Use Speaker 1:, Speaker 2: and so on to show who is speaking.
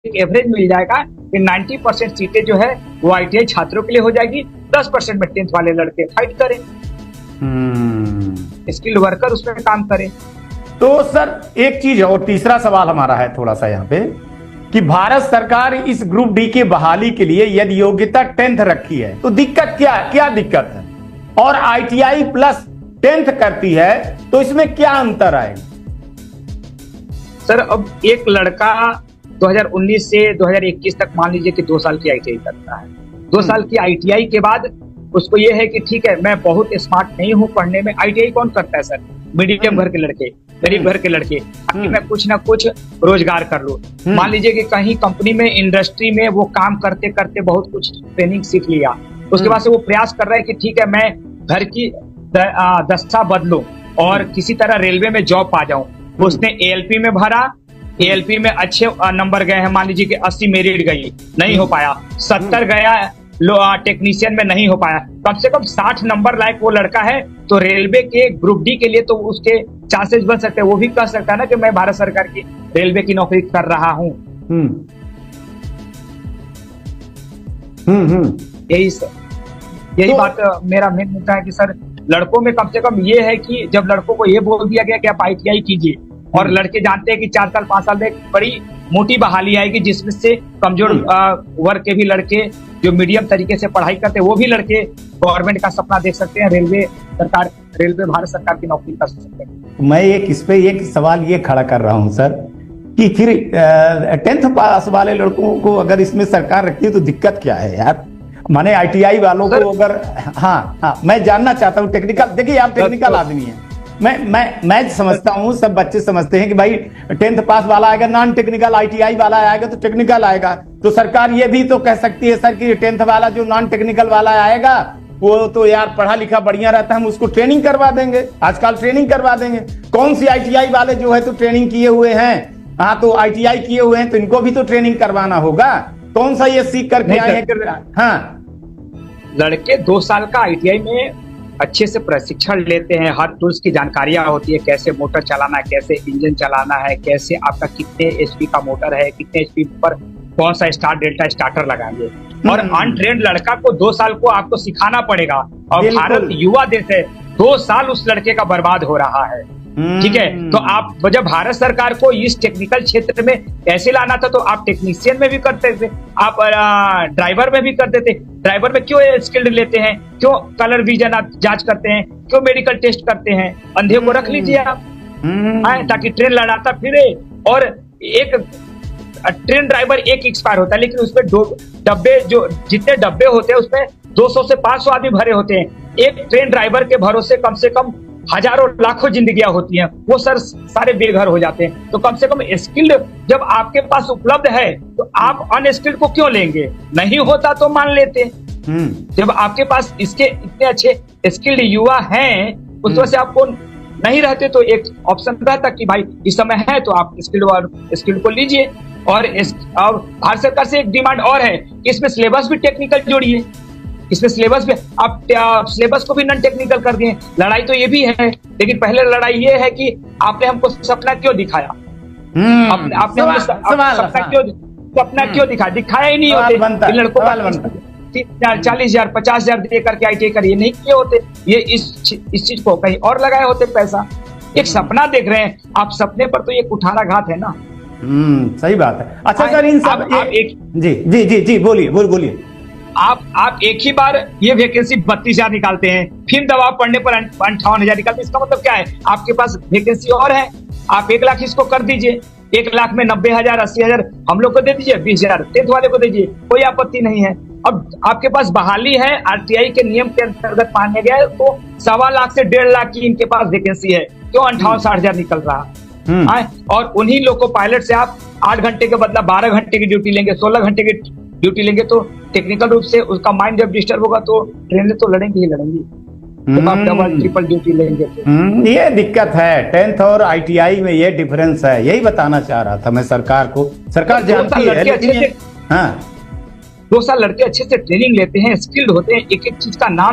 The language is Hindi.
Speaker 1: एक एवरेज मिल जाएगा कि 90% सीटें जो है वो ITI छात्रों के लिए हो जाएगी। 10% में 10th वाले लड़के फाइट करें, स्किल्ड वर्कर उसमें काम करें।
Speaker 2: तो सर एक चीज और तीसरा सवाल हमारा है थोड़ा सा यहाँ पे कि भारत सरकार इस ग्रुप डी की बहाली के लिए यदि योग्यता 10th रखी है तो दिक्कत क्या दिक्कत है, और ITI प्लस 10th करती है तो इसमें क्या अंतर आएगा?
Speaker 1: सर अब एक लड़का 2019 से 2021 तक मान लीजिए कि 2 साल की ITI करता है। 2 साल की ITI के बाद उसको ये है कि ठीक है मैं बहुत स्मार्ट नहीं हूँ पढ़ने में। ITI कौन करता है सर? मीडियम घर के लड़के, गरीब घर के लड़के, ताकि मैं कुछ ना कुछ रोजगार कर लूं। मान लीजिए कि कहीं कंपनी में, इंडस्ट्री में वो काम करते करते बहुत कुछ ट्रेनिंग सीख लिया, उसके बाद से वो प्रयास कर रहा है कि ठीक है मैं घर की दशा बदलूं और किसी तरह रेलवे में जॉब पा जाऊं। उसने ALP में भरा, ALP में अच्छे नंबर गए हैं, मान लीजिए कि 80 मेरिट गई, नहीं हो पाया। 70 गया टेक्नीशियन में, नहीं हो पाया। कम से कम 60 नंबर लायक वो लड़का है तो रेलवे के ग्रुप डी के लिए तो उसके चांसेस बन सकते हैं। वो भी कह सकता है ना कि मैं भारत सरकार की रेलवे की नौकरी कर रहा हूँ। यही बात मेरा मेन मुद्दा है कि सर लड़कों में कम से कम ये है कि जब लड़कों को ये बोल दिया गया कि आप ITI कीजिए और लड़के जानते हैं कि 4 साल 5 साल में एक बड़ी मोटी बहाली आएगी जिसमें से कमजोर वर्ग के भी लड़के जो मीडियम तरीके से पढ़ाई करते हैं वो भी लड़के गवर्नमेंट का सपना देख सकते हैं, रेलवे भारत सरकार की नौकरी कर सकते हैं।
Speaker 2: मैं इस पे एक सवाल ये खड़ा कर रहा हूं सर कि फिर 10th पास वाले लड़कों को अगर इसमें सरकार रखती है तो दिक्कत क्या है यार? माने ITI वालों को अगर हाँ मैं जानना चाहता हूँ टेक्निकल, देखिए आप टेक्निकल आदमी हैं, मैं समझता हूँ, सब बच्चे समझते हैं कि भाई 10th पास वाला आएगा, नॉन टेक्निकल ITI वाला आएगा तो टेक्निकल आएगा। तो सरकार ये भी तो कह सकती है सर कि 10th वाला जो नॉन टेक्निकल वाला आएगा वो तो यार पढ़ा लिखा बढ़िया रहता है, हम उसको ट्रेनिंग करवा देंगे, आजकल ट्रेनिंग करवा देंगे। कौन सी ITI वाले जो है तो ट्रेनिंग किए हुए हैं, हाँ तो ITI किए हुए हैं तो इनको भी तो ट्रेनिंग करवाना होगा। कौन सा ये सीख करके आए हैं? हाँ
Speaker 1: लड़के 2 साल का ITI में अच्छे से प्रशिक्षण लेते हैं, हर टूल्स की जानकारियां होती है, कैसे मोटर चलाना है, कैसे इंजन चलाना है, कैसे आपका कितने HP का मोटर है, कितने HP पर कौन सा स्टार डेल्टा स्टार्टर लगाएंगे। और अनट्रेंड लड़का को 2 साल को आपको सिखाना पड़ेगा। और भारत युवा देश है, 2 साल उस लड़के का बर्बाद हो रहा है। ठीक है, तो आप जब भारत सरकार को इस टेक्निकल क्षेत्र में ऐसे लाना था तो आप टेक्नीशियन में भी करते थे, आप ड्राइवर में भी करते थे। ड्राइवर में क्यों स्किल्ड लेते हैं, क्यों कलर विजन आप जांच करते हैं, क्यों मेडिकल टेस्ट करते हैं? अंधे को रख लीजिए आप, ताकि ट्रेन लड़ाता फिरे। और एक ट्रेन ड्राइवर एक एक्सपायर होता है, लेकिन उसमें 2 डब्बे, जो जितने डब्बे होते हैं उसमें 200 से 500 आदमी भरे होते हैं। एक ट्रेन ड्राइवर के भरोसे कम से कम हजारों लाखों जिंदगियां होती हैं, वो सर सारे बेघर हो जाते हैं। तो कम से कम स्किल्ड जब आपके पास उपलब्ध है तो आप अनस्किल्ड को क्यों लेंगे? नहीं होता तो मान लेते। जब आपके पास इसके इतने अच्छे स्किल्ड युवा हैं, उस वजह से आपको नहीं रहते तो एक ऑप्शन रहता कि भाई इस समय है तो आप स्किल्ड को लीजिए। और भारत सरकार से एक डिमांड और है कि इसमें सिलेबस भी टेक्निकल जोड़िए। इसमें सिलेबस भी आप सिलेबस को भी नॉन टेक्निकल कर दिए। लड़ाई तो ये भी है, लेकिन पहले लड़ाई ये है कि आपने हमको सपना क्यों दिखाया, आपने हमको सपना क्यों दिखाया ही नहीं होते। लड़कों को 40,000 50,000 दे करके ITI करिए, नहीं किए होते। ये इस चीज को कहीं और लगाए होते पैसा। एक सपना देख रहे हैं आप, सपने पर तो ये कुठाराघात है ना।
Speaker 2: सही बात है। अच्छा सर इन सब जी बोलिए।
Speaker 1: आप एक ही बार ये वैकेंसी 32,000 निकालते हैं, फिर दबाव पड़ने पर 58,000 निकालते हैं। इसका मतलब क्या है? आपके पास वैकेंसी और है, आप 1 लाख इसको कर दीजिए। 1 लाख में 90,000 80,000 हम लोग को दे दीजिए, 20,000 10th वाले को दीजिए, कोई आपत्ति नहीं है। अब आपके पास बहाली है, RTI के नियम के अंतर्गत मान्य गया है, तो 1.25 लाख से 1.5 लाख की इनके पास वैकेंसी है। क्यों 58-60,000 निकल रहा है? और उन्हीं लोग को पायलट से आप 8 घंटे के बदला 12 घंटे की ड्यूटी लेंगे, 16 घंटे की ड्यूटी लेंगे, तो टेक्निकल रूप से उसका माइंड जब डिस्टर्ब होगा तो ट्रेन तो लड़ेंगी ही लड़ेंगी। तो आप डबल ट्रिपल ड्यूटी लेंगे तो
Speaker 2: ये दिक्कत है। 10th और ITI में ये डिफरेंस है, यही बताना चाह रहा था मैं सरकार को। सरकार जानती है लेकिन 2 साल लड़के अच्छे से ट्रेनिंग लेते हैं, स्किल्ड होते हैं, एक एक चीज का नाम